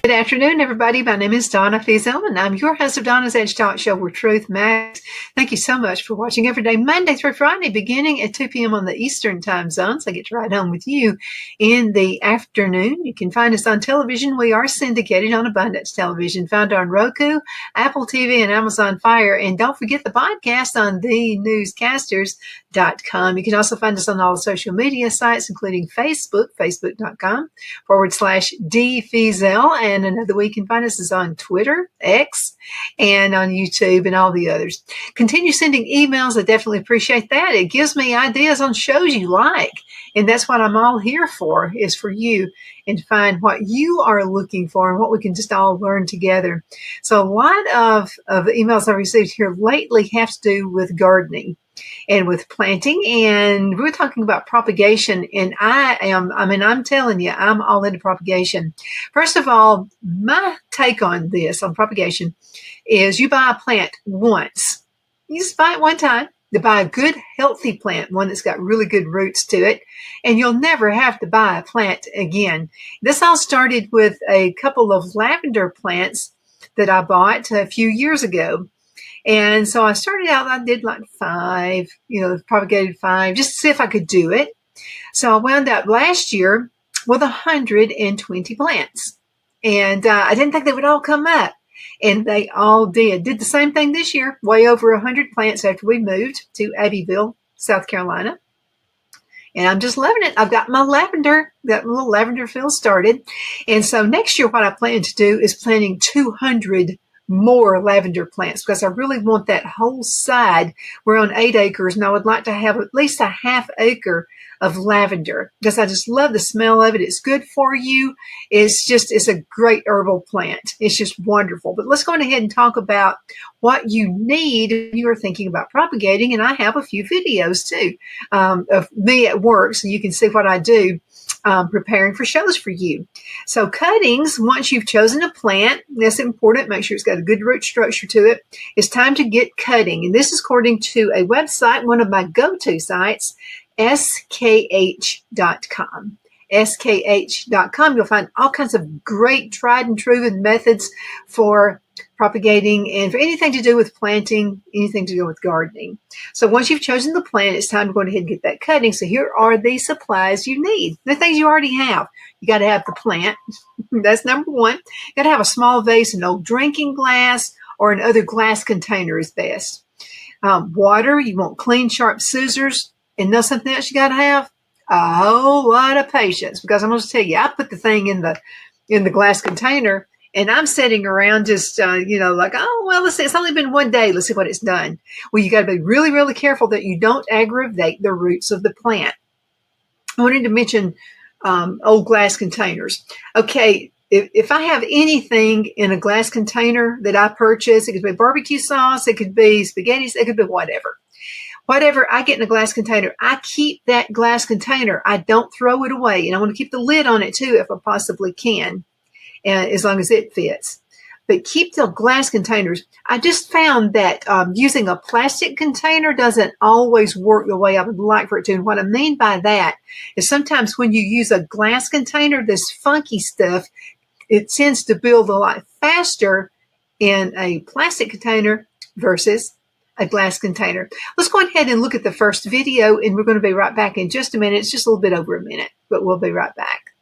Good afternoon, everybody. My name is Donna Fiesel, and I'm your host of Donna's Edge Talk Show, where truth matters. Thank you so much for watching every day, Monday through Friday, beginning at 2 p.m. on the Eastern Time Zone. So I get to ride home with you in the afternoon. You can find us on television. We are syndicated on Abundance Television, found on Roku, Apple TV, and Amazon Fire. And don't forget the podcast on thenewscasters.com. You can also find us on all the social media sites, including Facebook, facebook.com/DFiesel. And another way you can find us is on Twitter, X, and on YouTube and all the others. Continue sending emails. I definitely appreciate that. It gives me ideas on shows you like. And that's what I'm all here for, is for you and to find what you are looking for and what we can just all learn together. So a lot of emails I've received here lately have to do with gardening and with planting. And we're talking about propagation. And I'm telling you, I'm all into propagation. First of all, my take on this, on propagation, is you buy a plant once. You just buy it one time. To buy a good, healthy plant, one that's got really good roots to it, and you'll never have to buy a plant again. This all started with a couple of lavender plants that I bought a few years ago. And so I started out, I did like 5, propagated 5, just to see if I could do it. So I wound up last year with 120 plants. And I didn't think they would all come up. And they all did. Did the same thing this year, way over 100 plants after we moved to Abbeville, South Carolina. And I'm just loving it. I've got my little lavender field started. And so next year, what I plan to do is planting 200 more lavender plants, because I really want that whole side. We're on 8 acres, and I would like to have at least a half acre of lavender, because I just love the smell of it. It's good for you. It's a great herbal plant. It's just wonderful. But let's go ahead and talk about what you need if you are thinking about propagating. And I have a few videos too of me at work, so you can see what I do. Preparing for shows for you. So cuttings, once you've chosen a plant, that's important. Make sure it's got a good root structure to it. It's time to get cutting. And this is according to a website, one of my go-to sites, skh.com. skh.com. You'll find all kinds of great tried and proven methods for propagating and for anything to do with planting, anything to do with gardening. So once you've chosen the plant, it's time to go ahead and get that cutting. So here are the supplies you need. The things you already have. You got to have the plant. That's number one. You got to have a small vase, an old drinking glass, or another glass container is best. Water. You want clean, sharp scissors. And know something else you got to have? A whole lot of patience, because I'm going to tell you, I put the thing in the glass container, and I'm sitting around just, like, oh, well, let's see, it's only been one day. Let's see what it's done. Well, you got to be really, really careful that you don't aggravate the roots of the plant. I wanted to mention old glass containers. Okay, if I have anything in a glass container that I purchase, it could be barbecue sauce, it could be spaghetti, it could be whatever. Whatever I get in a glass container, I keep that glass container. I don't throw it away. And I want to keep the lid on it too, if I possibly can, as long as it fits. But keep the glass containers. I just found that using a plastic container doesn't always work the way I would like for it to. And what I mean by that is sometimes when you use a glass container, this funky stuff, it tends to build a lot faster in a plastic container versus a glass container. Let's go ahead and look at the first video, and we're going to be right back in just a minute. It's just a little bit over a minute, but we'll be right back.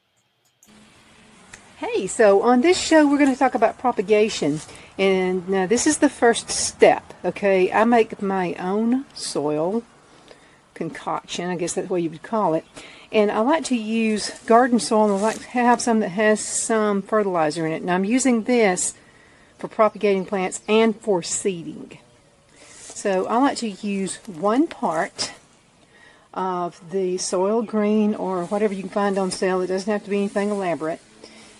Hey, so on this show, we're going to talk about propagation. And now this is the first step, okay? I make my own soil concoction. I guess that's what you would call it. And I like to use garden soil, and I like to have some that has some fertilizer in it. And I'm using this for propagating plants and for seeding. So I like to use 1 part of the soil green or whatever you can find on sale. It doesn't have to be anything elaborate.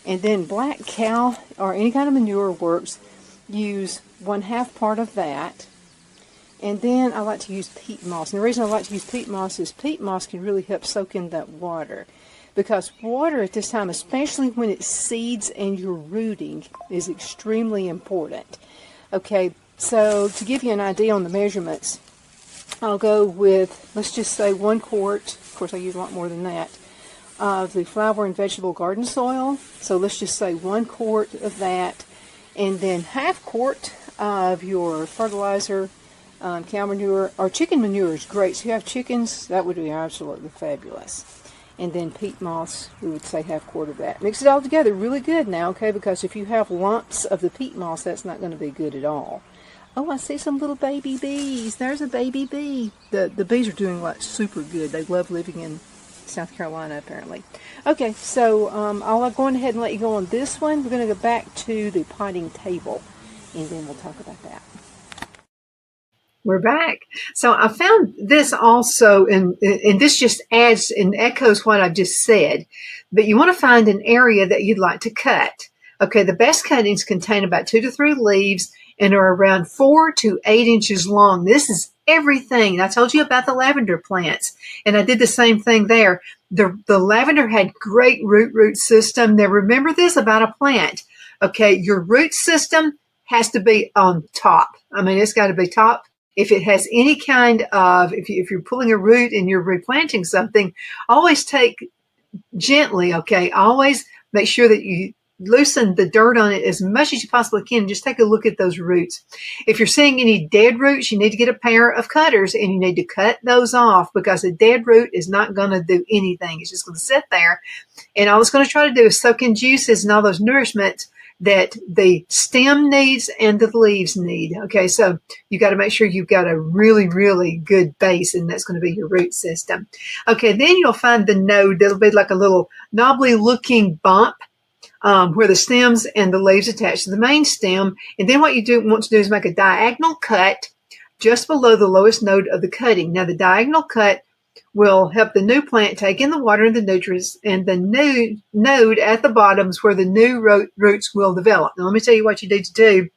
And then black cow or any kind of manure works. Use 1/2 part of that. And then I like to use peat moss. And the reason I like to use peat moss is peat moss can really help soak in that water. Because water at this time, especially when it's seeds and you're rooting, is extremely important. Okay, so to give you an idea on the measurements, I'll go with, let's just say 1 quart, of course I use a lot more than that, of the flower and vegetable garden soil. So let's just say 1 quart of that, and then 1/2 quart of your fertilizer, cow manure, or chicken manure is great. So if you have chickens, that would be absolutely fabulous. And then peat moss, we would say 1/2 quart of that. Mix it all together really good now, okay? Because if you have lumps of the peat moss, that's not going to be good at all. Oh, I see some little baby bees. There's a baby bee. The bees are doing like super good. They love living in South Carolina, apparently. Okay, so I'll go ahead and let you go on this one. We're going to go back to the potting table, and then we'll talk about that. We're back. So I found this also, and this just adds and echoes what I've just said, but you want to find an area that you'd like to cut. Okay, the best cuttings contain about 2 to 3 leaves and are around 4 to 8 inches long. This is everything. I told you about the lavender plants, and I did the same thing there. The lavender had great root system. Now remember this about a plant. Okay, your root system has to be on top. I mean, it's got to be top. If it has any kind of, if you're pulling a root and you're replanting something, always take gently, okay? Always make sure that you loosen the dirt on it as much as you possibly can. Just take a look at those roots. If you're seeing any dead roots, you need to get a pair of cutters and you need to cut those off, because a dead root is not going to do anything. It's just going to sit there, and all it's going to try to do is soak in juices and all those nourishment that the stem needs and the leaves need. Okay, so you got to make sure you've got a really, really good base, and that's going to be your root system. Okay, then you'll find the node. That'll be like a little knobbly looking bump where the stems and the leaves attach to the main stem. And then what you want to do is make a diagonal cut just below the lowest node of the cutting. Now the diagonal cut will help the new plant take in the water and the nutrients, and the new node at the bottom is where the new roots will develop. Now, let me tell you what you need to do.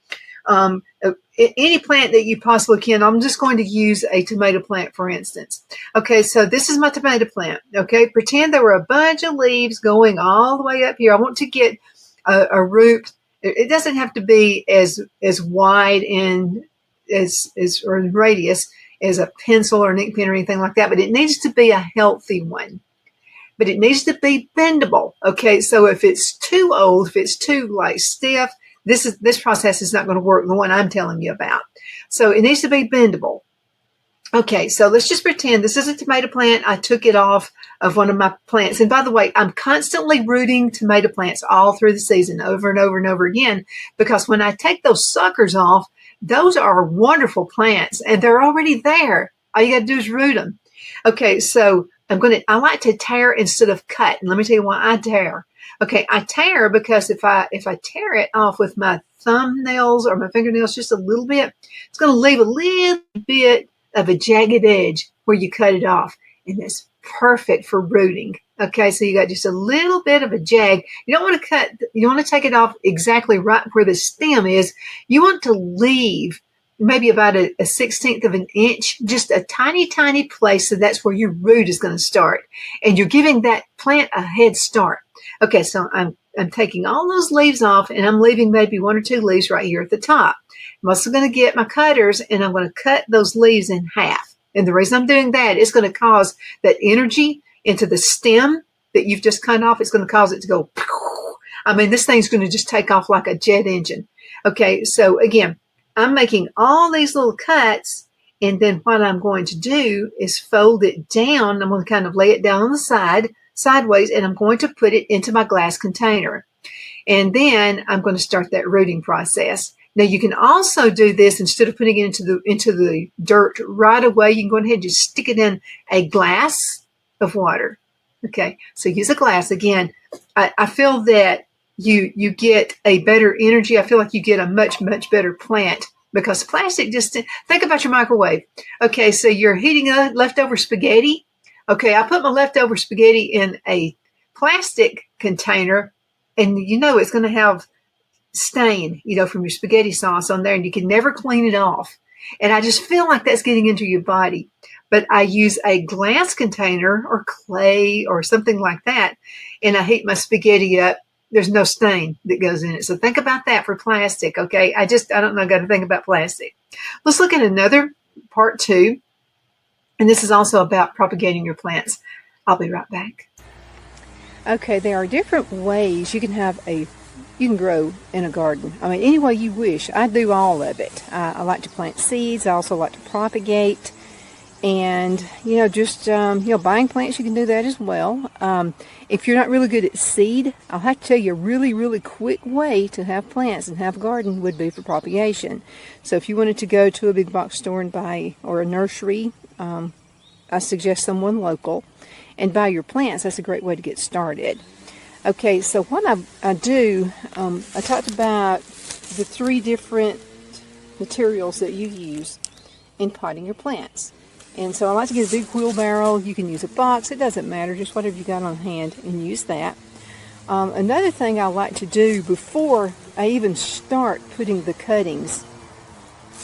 Any plant that you possibly can. I'm just going to use a tomato plant, for instance. Okay, so this is my tomato plant. Okay, pretend there were a bunch of leaves going all the way up here. I want to get a root. It doesn't have to be as wide and or in radius as a pencil or an ink pen or anything like that, but it needs to be a healthy one. But it needs to be bendable. Okay, so if it's too old, if it's too like stiff, this process is not going to work, the one I'm telling you about. So it needs to be bendable. Okay, so let's just pretend this is a tomato plant. I took it off of one of my plants. And by the way, I'm constantly rooting tomato plants all through the season, over and over and over again, because when I take those suckers off, those are wonderful plants and they're already there. All you got to do is root them. Okay, so I like to tear instead of cut. And let me tell you why I tear. Okay, I tear because if I tear it off with my thumbnails or my fingernails just a little bit, it's going to leave a little bit of a jagged edge where you cut it off. And that's perfect for rooting. Okay, so you got just a little bit of a jag. You don't want to cut, you want to take it off exactly right where the stem is. You want to leave maybe about a 1/16 of an inch, just a tiny, tiny place. So that's where your root is going to start. And you're giving that plant a head start. Okay, so I'm taking all those leaves off and I'm leaving maybe 1 or 2 leaves right here at the top. I'm also going to get my cutters and I'm going to cut those leaves in half. And the reason I'm doing that is going to cause that energy into the stem that you've just cut off. It's going to cause it to go, I mean, this thing's going to just take off like a jet engine. Okay, so again, I'm making all these little cuts, and then what I'm going to do is fold it down. I'm going to kind of lay it down on the side, sideways, and I'm going to put it into my glass container. And then I'm going to start that rooting process. Now you can also do this instead of putting it into the dirt right away. You can go ahead and just stick it in a glass of water. Okay, so use a glass. Again, I feel that you get a better energy. I feel like you get a much, much better plant because plastic just, think about your microwave. Okay, so you're heating up leftover spaghetti. Okay, I put my leftover spaghetti in a plastic container and it's going to have stain, from your spaghetti sauce on there, and you can never clean it off. And I just feel like that's getting into your body. But I use a glass container or clay or something like that, and I heat my spaghetti up. There's no stain that goes in it. So think about that for plastic, okay? I don't know, I got to think about plastic. Let's look at another part 2, and this is also about propagating your plants. I'll be right back. Okay, there are different ways you can grow in a garden. I mean, any way you wish. I do all of it. I like to plant seeds. I also like to propagate. And, buying plants, you can do that as well. If you're not really good at seed, I'll have to tell you a really, really quick way to have plants and have a garden would be for propagation. So if you wanted to go to a big box store and buy, or a nursery, I suggest someone local, and buy your plants. That's a great way to get started. Okay, so what I do, I talked about the 3 different materials that you use in potting your plants. And so I like to get a big wheelbarrow. You can use a box. It doesn't matter. Just whatever you got on hand and use that. Another thing I like to do before I even start putting the cuttings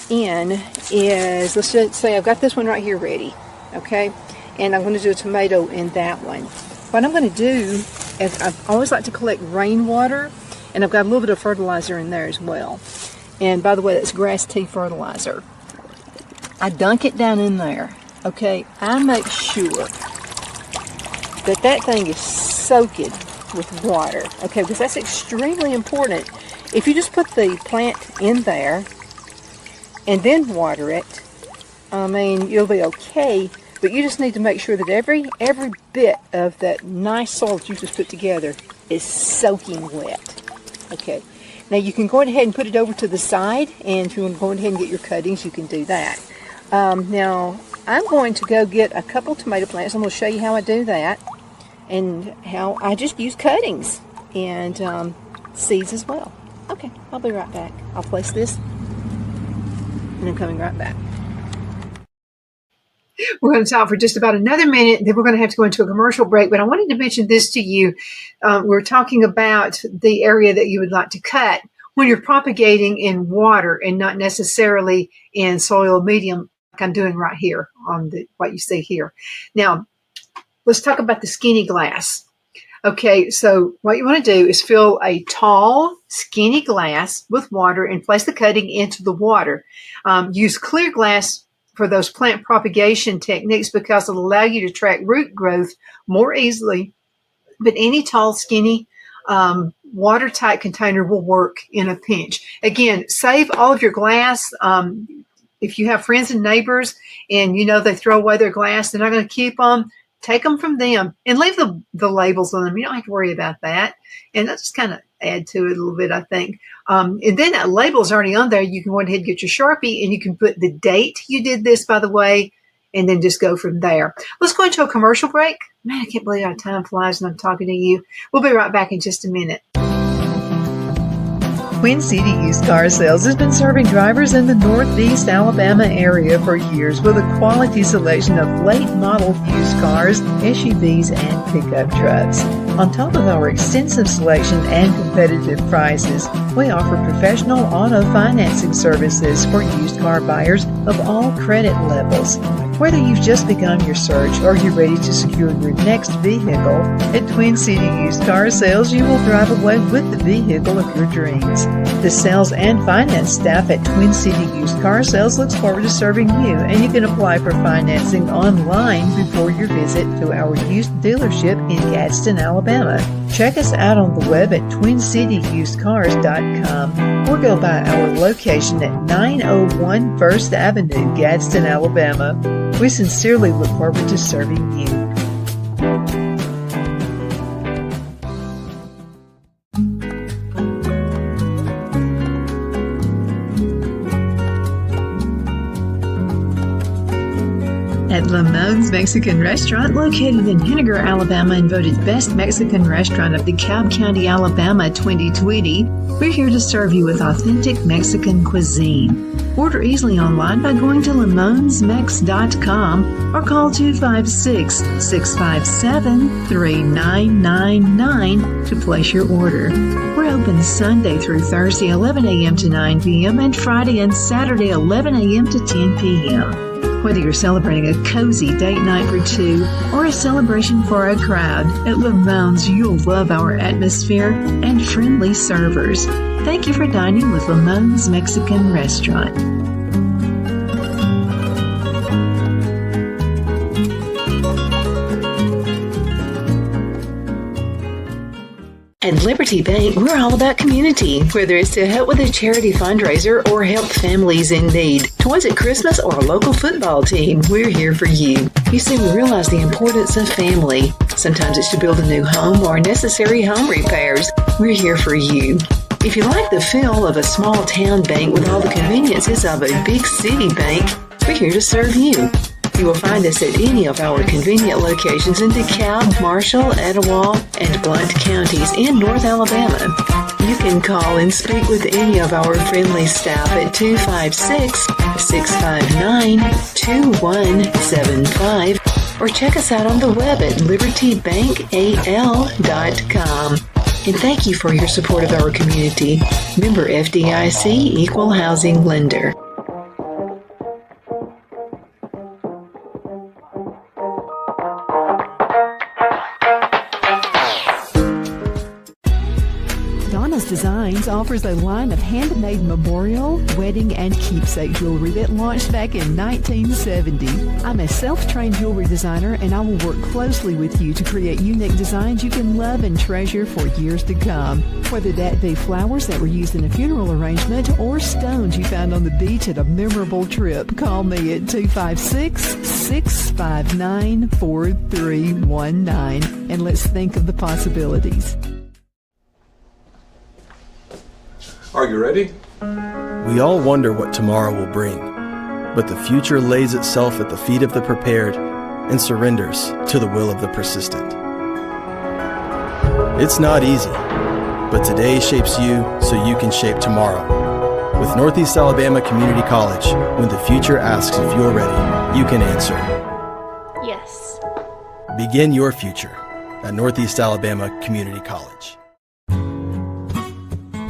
in is, let's just say I've got this one right here ready. Okay? And I'm going to do a tomato in that one. What I'm going to do is I always like to collect rainwater. And I've got a little bit of fertilizer in there as well. And by the way, that's grass tea fertilizer. I dunk it down in there. Okay, I make sure that thing is soaked with water. Okay, because that's extremely important. If you just put the plant in there and then water it, I mean, you'll be okay. But you just need to make sure that every bit of that nice soil that you just put together is soaking wet. Okay, now you can go ahead and put it over to the side, and if you want to go ahead and get your cuttings, you can do that. Now, I'm going to go get a couple tomato plants. I'm going to show you how I do that and how I just use cuttings and seeds as well. Okay, I'll be right back. I'll place this and I'm coming right back. We're going to talk for just about another minute, then we're going to have to go into a commercial break. But I wanted to mention this to you. We're talking about the area that you would like to cut when you're propagating in water and not necessarily in soil medium, like I'm doing right here on what you see here. Now, let's talk about the skinny glass. Okay, so what you want to do is fill a tall, skinny glass with water and place the cutting into the water. Use clear glass for those plant propagation techniques because it'll allow you to track root growth more easily. But any tall, skinny, watertight container will work in a pinch. Again, save all of your glass. If you have friends and neighbors and they throw away their glass, they're not going to keep them. Take them from them and leave the labels on them. You don't have to worry about that. And that just kind of add to it a little bit, I think. And then that label's already on there. You can go ahead and get your Sharpie and you can put the date you did this, by the way, and then just go from there. Let's go into a commercial break. Man, I can't believe how time flies when I'm talking to you. We'll be right back in just a minute. Twin City Used Car Sales has been serving drivers in the Northeast Alabama area for years with a quality selection of late model used cars, SUVs, and pickup trucks. On top of our extensive selection and competitive prices, we offer professional auto financing services for used car buyers of all credit levels. Whether you've just begun your search or you're ready to secure your next vehicle, at Twin City Used Car Sales, you will drive away with the vehicle of your dreams. The sales and finance staff at Twin City Used Car Sales looks forward to serving you, and you can apply for financing online before your visit to our used dealership in Gadsden, Alabama. Check us out on the web at twincityusedcars.com or go by our location at 901 First Avenue, Gadsden, Alabama. We sincerely look forward to serving you. At Lamone's Mexican Restaurant, located in Henniger, Alabama, and voted Best Mexican Restaurant of the Cobb County, Alabama 2020, we're here to serve you with authentic Mexican cuisine. Order easily online by going to limonsmex.com or call 256-657-3999 to place your order. We're open Sunday through Thursday 11 a.m. to 9 p.m. and Friday and Saturday 11 a.m. to 10 p.m. Whether you're celebrating a cozy date night for two or a celebration for a crowd, at Lamone's you'll love our atmosphere and friendly servers. Thank you for dining with Lamone's Mexican Restaurant. At Liberty Bank, we're all about community, whether it's to help with a charity fundraiser or help families in need. Toys at Christmas or a local football team, we're here for you. You see, we realize the importance of family. Sometimes it's to build a new home or necessary home repairs. We're here for you. If you like the feel of a small town bank with all the conveniences of a big city bank, we're here to serve you. You will find us at any of our convenient locations in DeKalb, Marshall, Etowah, and Blount counties in North Alabama. You can call and speak with any of our friendly staff at 256-659-2175 or check us out on the web at libertybankal.com. And thank you for your support of our community. Member FDIC Equal Housing Lender. Designs offers a line of handmade memorial, wedding, and keepsake jewelry that launched back in 1970. I'm a self-trained jewelry designer, and I will work closely with you to create unique designs you can love and treasure for years to come. Whether that be flowers that were used in a funeral arrangement or stones you found on the beach at a memorable trip, call me at 256-659-4319, and let's think of the possibilities. Are you ready? We all wonder what tomorrow will bring, but the future lays itself at the feet of the prepared and surrenders to the will of the persistent. It's not easy, but today shapes you so you can shape tomorrow. With Northeast Alabama Community College, when the future asks if you're ready, you can answer yes. Begin your future at Northeast Alabama Community College.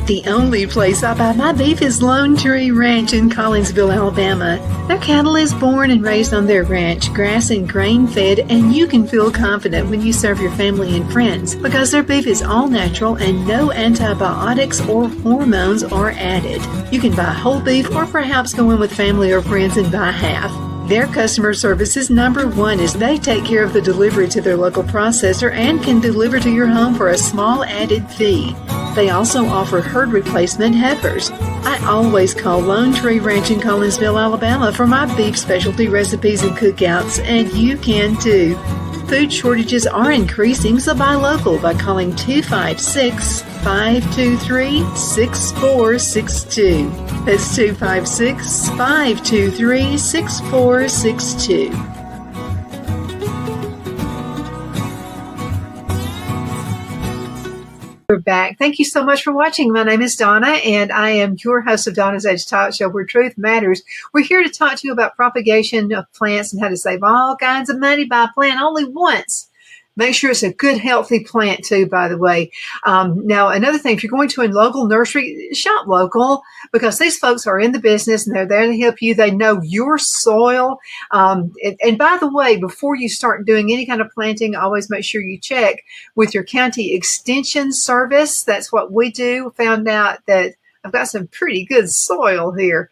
The only place I buy my beef is Lone Tree Ranch in Collinsville, Alabama. Their cattle is born and raised on their ranch, grass and grain fed, and you can feel confident when you serve your family and friends because their beef is all natural and no antibiotics or hormones are added. You can buy whole beef or perhaps go in with family or friends and buy half. Their customer service is number one as they take care of the delivery to their local processor and can deliver to your home for a small added fee. They also offer herd replacement heifers. I always call Lone Tree Ranch in Collinsville, Alabama for my beef specialty recipes and cookouts, and you can too. Food shortages are increasing, so buy local by calling 256-523-6462. That's 256-523-6462. We're back. Thank you so much for watching. My name is Donna, and I am your host of Donna's Edge Talk Show, where truth matters. We're here to talk to you about propagation of plants and how to save all kinds of money by a plant only once. Make sure it's a good, healthy plant, too, by the way. Now, another thing, if you're going to a local nursery, shop local, because these folks are in the business and they're there to help you. They know your soil. And by the way, before you start doing any kind of planting, always make sure you check with your county extension service. That's what we do. Found out that I've got some pretty good soil here.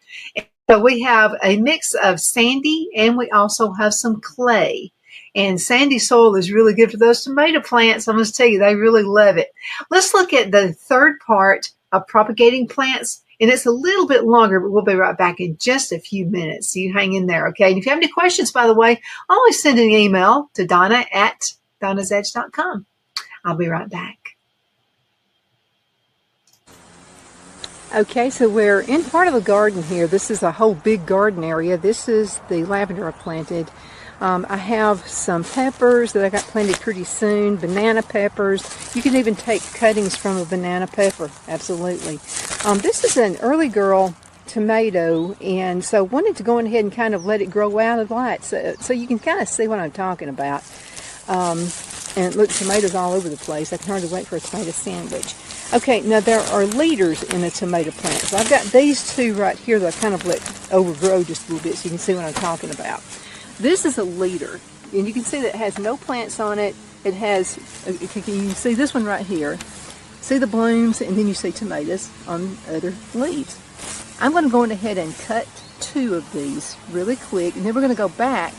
So we have a mix of sandy and we also have some clay. And sandy soil is really good for those tomato plants. I'm going to tell you, they really love it. Let's look at the third part of propagating plants. And it's a little bit longer, but we'll be right back in just a few minutes. So you hang in there, okay? And if you have any questions, by the way, always send an email to Donna at donnasedge.com. I'll be right back. Okay, so we're in part of the garden here. This is a whole big garden area. This is the lavender I planted. I have some peppers that I got planted pretty soon, banana peppers. You can even take cuttings from a banana pepper, absolutely. This is an early girl tomato, and so wanted to go ahead and kind of let it grow out of light so you can kind of see what I'm talking about. And look, tomatoes all over the place. I can hardly wait for a tomato sandwich. Okay, now there are leaders in a tomato plant. So I've got these two right here that I kind of let overgrow just a little bit so you can see what I'm talking about. This is a leader, and you can see that it has no plants on it. It has, you can see this one right here. See the blooms, and then you see tomatoes on other leaves. I'm going to go ahead and cut 2 of these really quick, and then we're going to go back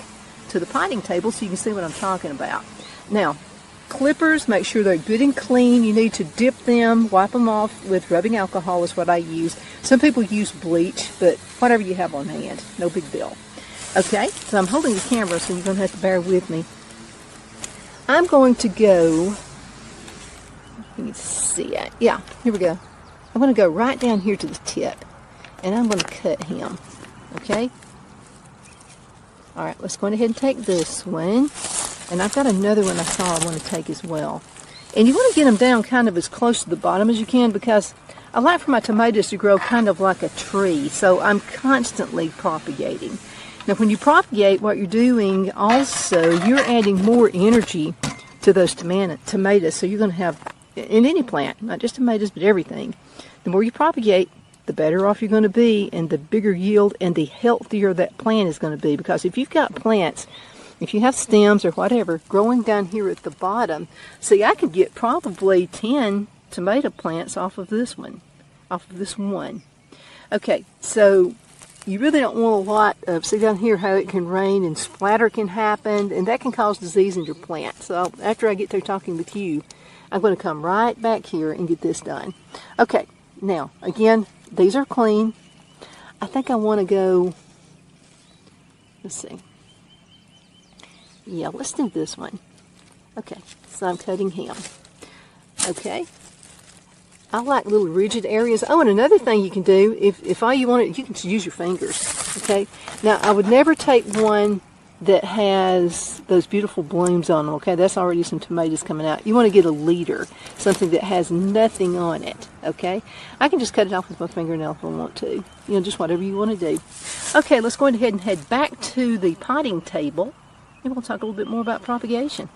to the potting table so you can see what I'm talking about. Now, clippers, make sure they're good and clean. You need to dip them, wipe them off with rubbing alcohol is what I use. Some people use bleach, but whatever you have on hand, no big deal. Okay, so I'm holding the camera, so you're going to have to bear with me. I'm going to go, you can see it. Yeah, here we go. I'm going to go right down here to the tip, and I'm going to cut him. Okay? All right, let's go ahead and take this one. And I've got another one I saw I want to take as well. And you want to get them down kind of as close to the bottom as you can, because I like for my tomatoes to grow kind of like a tree. So I'm constantly propagating. Now when you propagate, what you're doing also, you're adding more energy to those tomatoes. So you're going to have, in any plant, not just tomatoes, but everything, the more you propagate, the better off you're going to be, and the bigger yield and the healthier that plant is going to be. Because if you've got plants, if you have stems or whatever growing down here at the bottom, see, I could get probably 10 tomato plants off of this one, Okay, so you really don't want a lot of, see down here how it can rain and splatter can happen, and that can cause disease in your plant. So after I get through talking with you, I'm going to come right back here and get this done. Okay, now, again, these are clean. I think I want to go, let's see. Yeah, let's do this one. Okay, so I'm cutting him. Okay. I like little rigid areas. Oh, and another thing you can do, if all you want it, you can just use your fingers. Okay. Now, I would never take one that has those beautiful blooms on them. Okay, that's already some tomatoes coming out. You want to get a leader, something that has nothing on it. Okay. I can just cut it off with my fingernail if I want to. You know, just whatever you want to do. Okay, let's go ahead and head back to the potting table. And we'll talk a little bit more about propagation.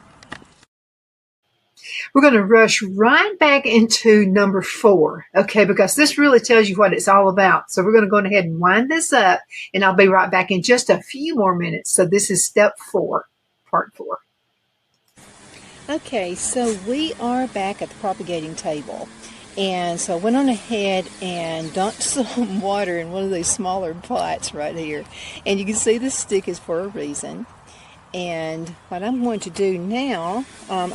We're going to rush right back into number 4, okay, because this really tells you what it's all about. So we're going to go ahead and wind this up, and I'll be right back in just a few more minutes. So this is step 4, part 4. Okay, so we are back at the propagating table. And so I went on ahead and dumped some water in one of these smaller pots right here. And you can see this stick is for a reason. And what I'm going to do now, and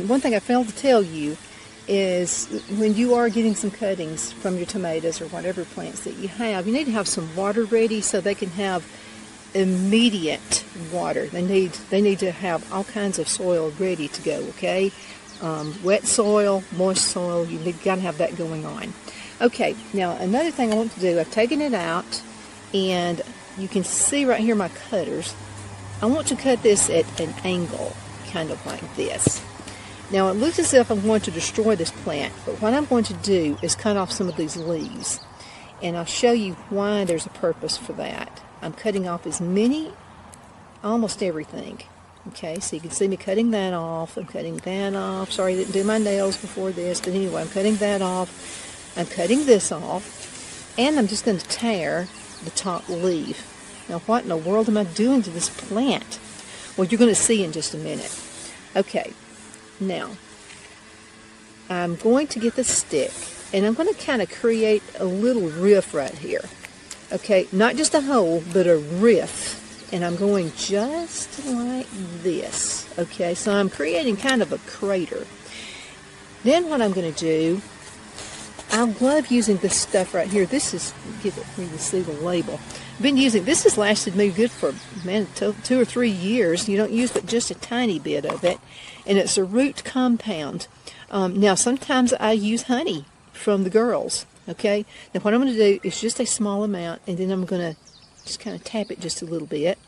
one thing I failed to tell you is when you are getting some cuttings from your tomatoes or whatever plants that you have, you need to have some water ready so they can have immediate water. They need to have all kinds of soil ready to go, okay? Wet soil, moist soil, you've got to have that going on. Okay, now another thing I want to do, I've taken it out, and you can see right here my cutters. I want to cut this at an angle, kind of like this. Now it looks as if I'm going to destroy this plant, but what I'm going to do is cut off some of these leaves. And I'll show you why there's a purpose for that. I'm cutting off almost everything. Okay, so you can see me cutting that off. I'm cutting that off. Sorry I didn't do my nails before this, but anyway, I'm cutting that off. I'm cutting this off. And I'm just going to tear the top leaf. Now, what in the world am I doing to this plant? Well, you're going to see in just a minute. Okay, now, I'm going to get the stick, and I'm going to kind of create a little riff right here. Okay, not just a hole, but a riff. And I'm going just like this. Okay, so I'm creating kind of a crater. Then what I'm going to do, I love using this stuff right here. This is, get it for you to see the label. I've been using, this has lasted me good for, 2 or 3 years. You don't use but just a tiny bit of it. And it's a root compound. Now, sometimes I use honey from the girls. Okay, now what I'm going to do is just a small amount, and then I'm going to just kind of tap it just a little bit.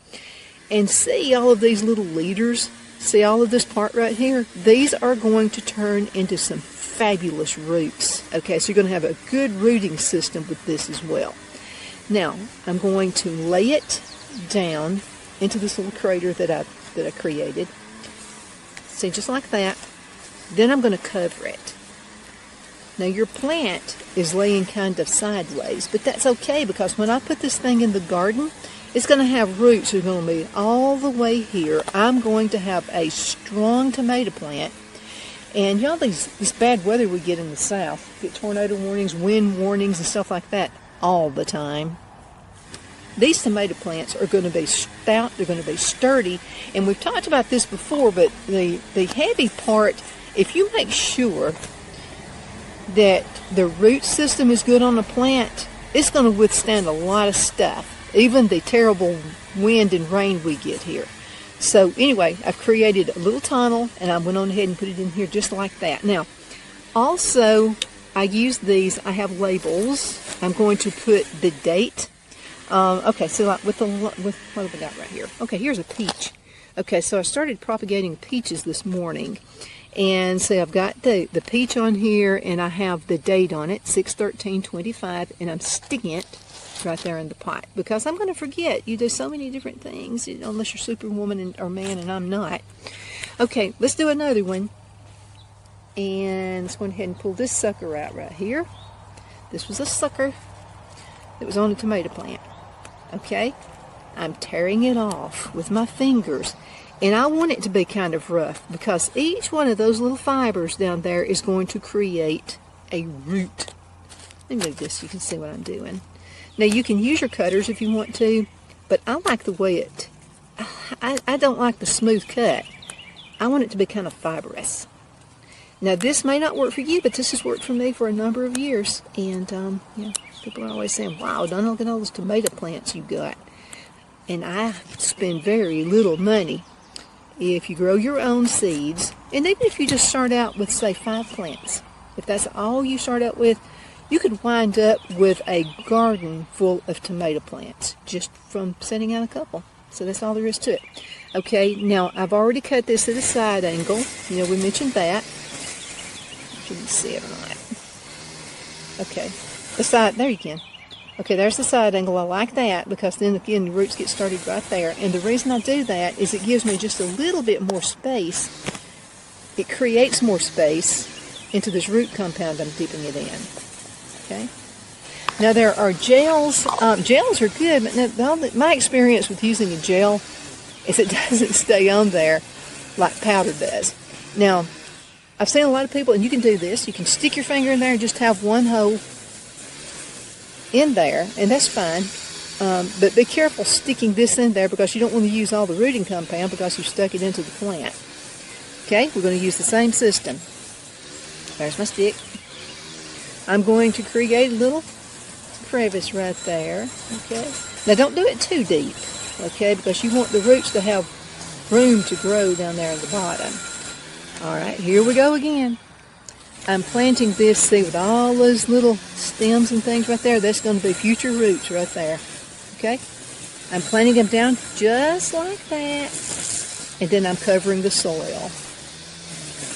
And see all of these little leaders? See all of this part right here? These are going to turn into some fabulous roots. Okay, so you're going to have a good rooting system with this as well. Now, I'm going to lay it down into this little crater that I created. See, just like that. Then I'm going to cover it. Now, your plant is laying kind of sideways, but that's okay because when I put this thing in the garden, it's going to have roots that are going to be all the way here. I'm going to have a strong tomato plant. And y'all, this bad weather we get in the south, get tornado warnings, wind warnings, and stuff like that all the time. These tomato plants are going to be stout, they're going to be sturdy, and we've talked about this before, but the heavy part, if you make sure that the root system is good on the plant, it's going to withstand a lot of stuff, even the terrible wind and rain we get here. So anyway, I've created a little tunnel, and I went on ahead and put it in here just like that. Now, also, I use these, I have labels. I'm going to put the date. Okay, so like with what have I got right here? Okay, here's a peach. Okay, so I started propagating peaches this morning. And so I've got the peach on here, and I have the date on it, 6/13/25, and I'm sticking it right there in the pot because I'm going to forget. You do so many different things, unless you're Superwoman or man, and I'm not. Okay, let's do another one. And let's go ahead and pull this sucker out right here. This was a sucker that was on a tomato plant. Okay, I'm tearing it off with my fingers. And I want it to be kind of rough because each one of those little fibers down there is going to create a root. Let me move this so you can see what I'm doing. Now you can use your cutters if you want to, but I like the way I don't like the smooth cut. I want it to be kind of fibrous. Now this may not work for you, but this has worked for me for a number of years. And yeah, people are always saying, wow, Donna, look at all those tomato plants you got. And I spend very little money. If you grow your own seeds, and even if you just start out with, say, 5 plants, if that's all you start out with, you could wind up with a garden full of tomato plants just from setting out a couple. So that's all there is to it. Okay, now I've already cut this at a side angle. You know, we mentioned that. You can see it or not. Okay, the side, there you can. Okay, there's the side angle. I like that because then again the roots get started right there. And the reason I do that is it gives me just a little bit more space. It creates more space into this root compound I'm dipping it in. Okay. Now there are gels. Gels are good, but my experience with using a gel is it doesn't stay on there like powder does. Now, I've seen a lot of people, and you can do this. You can stick your finger in there and just have one hole in there, and that's fine. But be careful sticking this in there because you don't want to use all the rooting compound because you've stuck it into the plant. Okay, we're going to use the same system. There's my stick. I'm going to create a little crevice right there. Okay. Now don't do it too deep, okay, because you want the roots to have room to grow down there at the bottom. All right, here we go again. I'm planting this, see, with all those little stems and things right there. That's going to be future roots right there. Okay? I'm planting them down just like that. And then I'm covering the soil.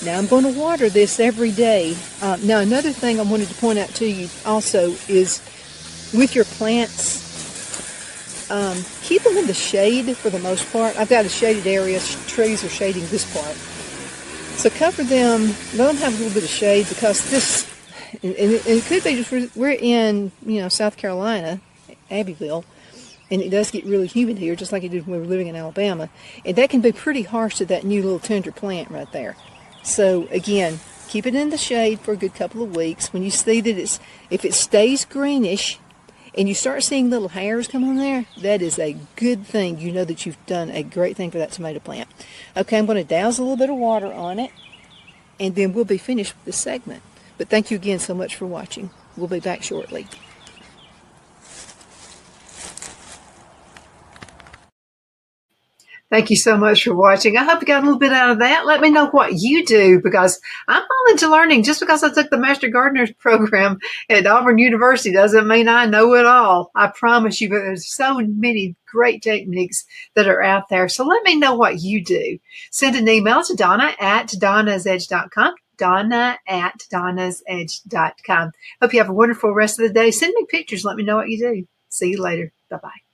Now I'm going to water this every day. Now another thing I wanted to point out to you also is with your plants, keep them in the shade for the most part. I've got a shaded area. Trees are shading this part. So cover them, let them have a little bit of shade because this, and it could be just, we're in, South Carolina, Abbeville, and it does get really humid here, just like it did when we were living in Alabama. And that can be pretty harsh to that new little tender plant right there. So again, keep it in the shade for a good couple of weeks. When you see that if it stays greenish, and you start seeing little hairs come on there, that is a good thing. You know that you've done a great thing for that tomato plant. Okay, I'm going to douse a little bit of water on it, and then we'll be finished with this segment. But thank you again so much for watching. We'll be back shortly. Thank you so much for watching. I hope you got a little bit out of that. Let me know what you do because I'm all into learning. Just because I took the Master Gardeners program at Auburn University doesn't mean I know it all. I promise you, but there's so many great techniques that are out there. So let me know what you do. Send an email to Donna@donnasedge.com. Donna@donnasedge.com. Hope you have a wonderful rest of the day. Send me pictures. Let me know what you do. See you later. Bye-bye.